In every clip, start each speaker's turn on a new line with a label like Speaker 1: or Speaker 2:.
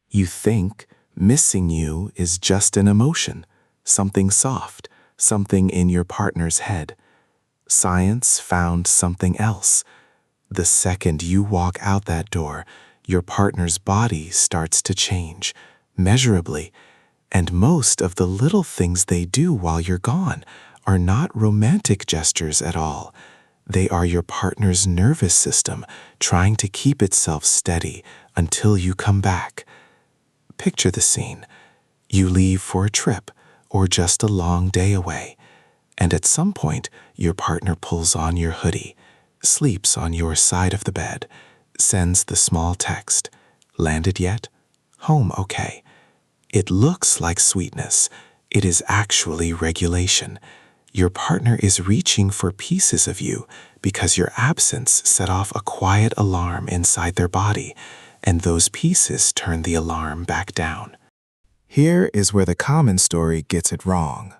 Speaker 1: You think missing you is just an emotion, something soft, something in your partner's head. Science found something else. The second you walk out that door, your partner's body starts to change, measurably, and most of the little things they do while you're gone are not romantic gestures at all. They are your partner's nervous system trying to keep itself steady until you come back. Picture the scene. You leave for a trip or just a long day away, and at some point your partner pulls on your hoodie, sleeps on your side of the bed, sends the small text, "Landed yet? Home okay." It looks like sweetness. It is actually regulation. Your partner is reaching for pieces of you because your absence set off a quiet alarm inside their body, and those pieces turn the alarm back down. Here is where the common story gets it wrong.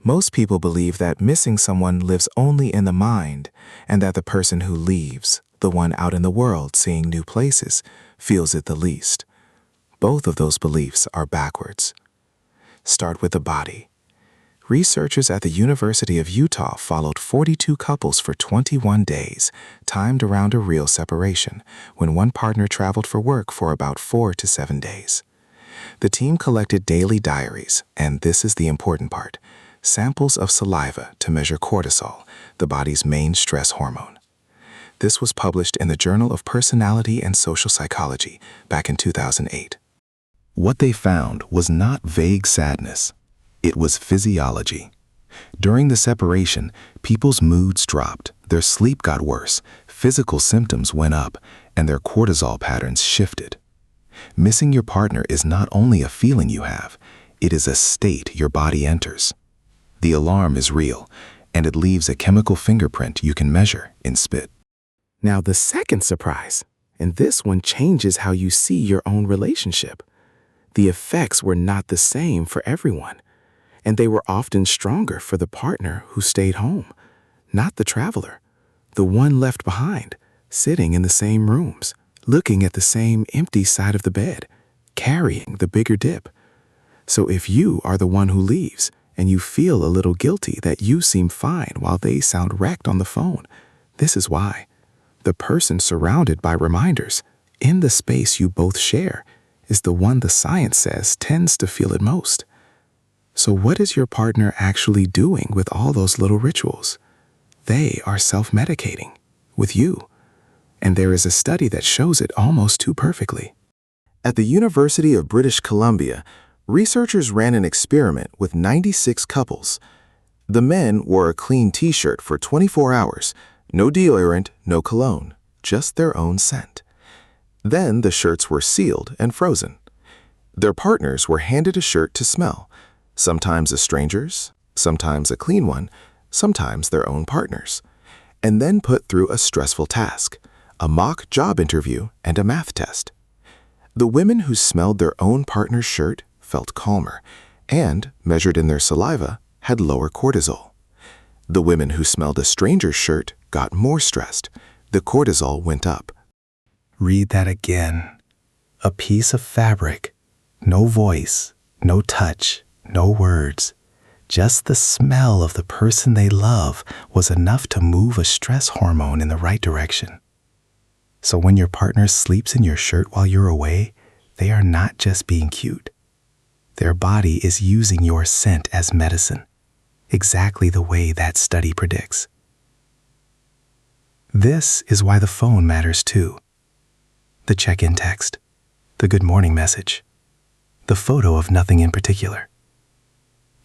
Speaker 1: Most people believe that missing someone lives only in the mind, and that the person who leaves, the one out in the world seeing new places, feels it the least. Both of those beliefs are backwards. Start with the body. Researchers at the University of Utah followed 42 couples for 21 days, timed around a real separation, when one partner traveled for work for about 4 to 7 days. The team collected daily diaries, and this is the important part, samples of saliva to measure cortisol, the body's main stress hormone. This was published in the Journal of Personality and Social Psychology back in 2008. What they found was not vague sadness. It was physiology. During the separation, people's moods dropped, their sleep got worse, physical symptoms went up, and their cortisol patterns shifted. Missing your partner is not only a feeling you have, it is a state your body enters. The alarm is real, and it leaves a chemical fingerprint you can measure in spit. Now the second surprise, and this one changes how you see your own relationship. The effects were not the same for everyone, and they were often stronger for the partner who stayed home, not the traveler, the one left behind, sitting in the same rooms, looking at the same empty side of the bed, carrying the bigger dip. So if you are the one who leaves, and you feel a little guilty that you seem fine while they sound wrecked on the phone, this is why. The person surrounded by reminders, in the space you both share, is the one the science says tends to feel it most. So what is your partner actually doing with all those little rituals? They are self-medicating with you. And there is a study that shows it almost too perfectly. At the University of British Columbia, researchers ran an experiment with 96 couples. The men wore a clean t-shirt for 24 hours, no deodorant, no cologne, just their own scent. Then the shirts were sealed and frozen. Their partners were handed a shirt to smell, sometimes a stranger's, sometimes a clean one, sometimes their own partner's, and then put through a stressful task, a mock job interview and a math test. The women who smelled their own partner's shirt felt calmer and, measured in their saliva, had lower cortisol. The women who smelled a stranger's shirt got more stressed. The cortisol went up. Read that again. A piece of fabric, no voice, no touch, no words. Just the smell of the person they love was enough to move a stress hormone in the right direction. So when your partner sleeps in your shirt while you're away, they are not just being cute. Their body is using your scent as medicine, exactly the way that study predicts. This is why the phone matters too. The check-in text, the good morning message, the photo of nothing in particular.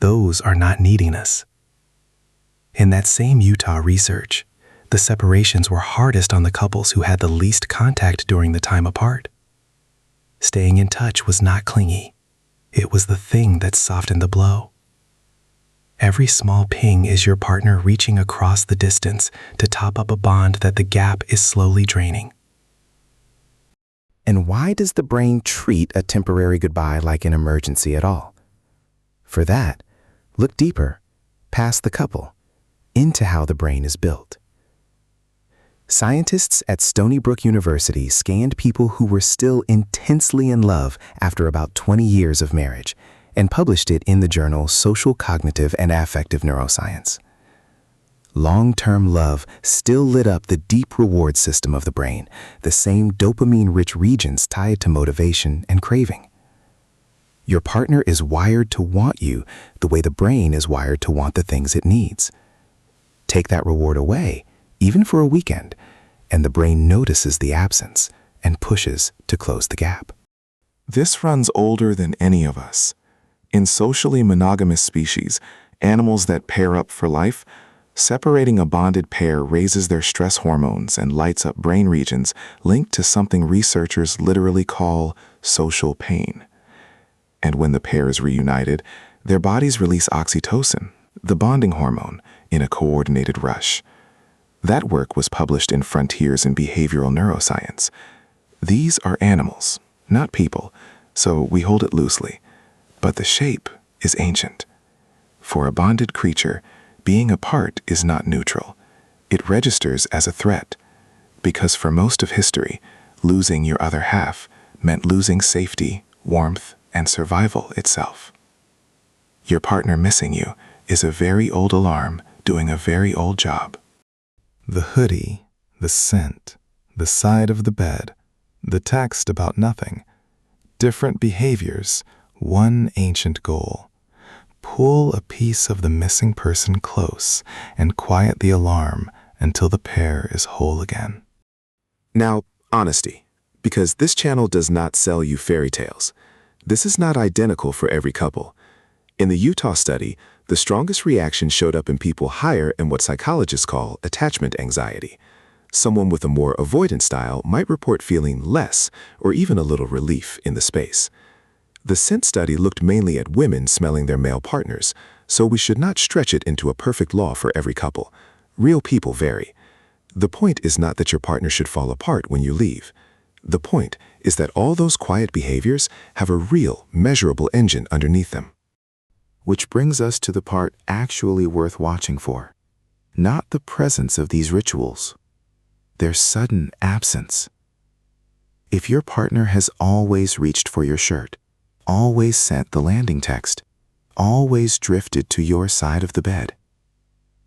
Speaker 1: Those are not neediness. In that same Utah research, the separations were hardest on the couples who had the least contact during the time apart. Staying in touch was not clingy. It was the thing that softened the blow. Every small ping is your partner reaching across the distance to top up a bond that the gap is slowly draining. And why does the brain treat a temporary goodbye like an emergency at all? For that, look deeper, past the couple, into how the brain is built.
Speaker 2: Scientists at Stony Brook University scanned people who were still intensely in love after about 20 years of marriage and published it in the journal Social Cognitive and Affective Neuroscience. Long-term love still lit up the deep reward system of the brain, the same dopamine-rich regions tied to motivation and craving. Your partner is wired to want you the way the brain is wired to want the things it needs. Take that reward away, even for a weekend, and the brain notices the absence and pushes to close the gap.
Speaker 1: This runs older than any of us. In socially monogamous species, animals that pair up for life, separating a bonded pair raises their stress hormones and lights up brain regions linked to something researchers literally call social pain. And when the pair is reunited, their bodies release oxytocin, the bonding hormone, in a coordinated rush. That work was published in Frontiers in Behavioral Neuroscience. These are animals, not people, so we hold it loosely. But the shape is ancient. For a bonded creature, being apart is not neutral. It registers as a threat, because for most of history, losing your other half meant losing safety, warmth, and survival itself. Your partner missing you is a very old alarm doing a very old job.
Speaker 3: The hoodie, the scent, the side of the bed, the text about nothing. Different behaviors, one ancient goal. Pull a piece of the missing person close and quiet the alarm until the pair is whole again.
Speaker 1: Now, honesty, because this channel does not sell you fairy tales. This is not identical for every couple. In the Utah study, the strongest reaction showed up in people higher in what psychologists call attachment anxiety. Someone with a more avoidant style might report feeling less or even a little relief in the space. The scent study looked mainly at women smelling their male partners, so we should not stretch it into a perfect law for every couple. Real people vary. The point is not that your partner should fall apart when you leave. The point is that all those quiet behaviors have a real, measurable engine underneath them.
Speaker 2: Which brings us to the part actually worth watching for. Not the presence of these rituals. Their sudden absence. If your partner has always reached for your shirt, always sent the landing text, always drifted to your side of the bed,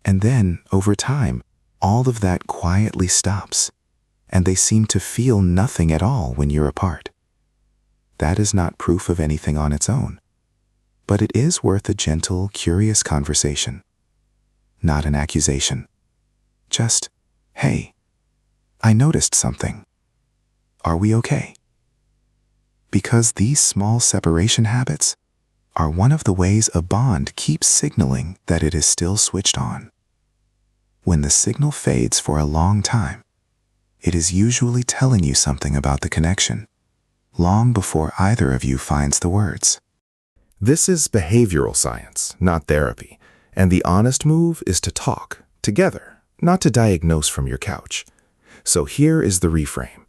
Speaker 2: and then, over time, all of that quietly stops, and they seem to feel nothing at all when you're apart. That is not proof of anything on its own, but it is worth a gentle, curious conversation. Not an accusation. Just, hey, I noticed something. Are we okay? Because these small separation habits are one of the ways a bond keeps signaling that it is still switched on. When the signal fades for a long time, it is usually telling you something about the connection, long before either of you finds the words.
Speaker 3: This is behavioral science, not therapy, and the honest move is to talk, together, not to diagnose from your couch. So here is the reframe.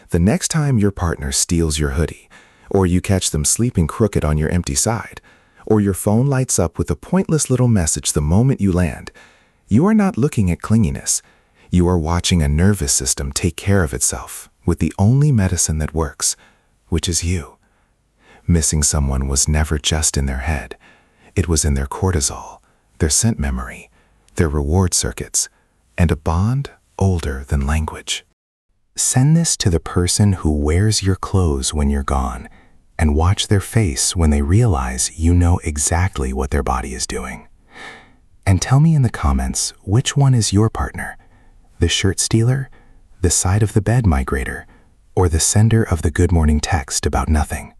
Speaker 3: The next time your partner steals your hoodie, or you catch them sleeping crooked on your empty side, or your phone lights up with a pointless little message the moment you land, you are not looking at clinginess. You are watching a nervous system take care of itself with the only medicine that works, which is you. Missing someone was never just in their head. It was in their cortisol, their scent memory, their reward circuits, and a bond older than language. Send this to the person who wears your clothes when you're gone, and watch their face when they realize you know exactly what their body is doing. And tell me in the comments which one is your partner, the shirt stealer, the side of the bed migrator, or the sender of the good morning text about nothing.